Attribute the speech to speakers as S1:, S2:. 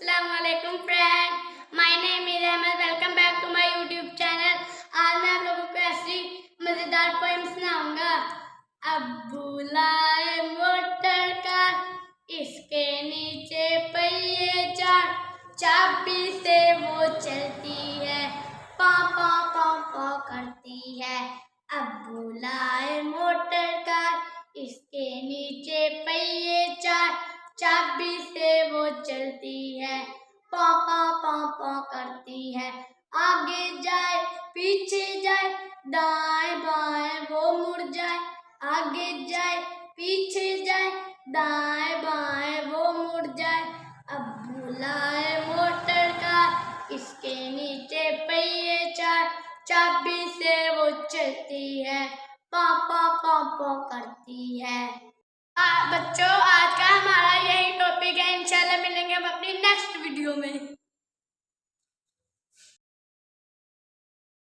S1: अस्सलामुअलैकुम friend, my name is Ahmad. Welcome back to my YouTube channel. आज मैं आप लोगों को ऐसी मजेदार पोएम सुनाऊंगा। अब्बू लाए मोटर कार, इसके नीचे पहिए चार, चाबी से वो चलती है, पा पा पा पा करती है। अब्बू लाए मोटर कार, इसके नीचे पहिए चार, चाबी से वो चलती है, पा पा पा पा करती है। आगे जाए पीछे जाए, दाएं बाएं वो मुड़ जाए, आगे जाए पीछे जाए, दाएं बाएं वो मुड़ जाए। अब्बू लाए मोटर कार, इसके नीचे पहिए चार, चाबी से वो चलती है, पा पा पा पा करती है। बच्चों, आज का हमारा यही टॉपिक है। इंशाल्लाह मिलेंगे हम अपनी नेक्स्ट वीडियो में।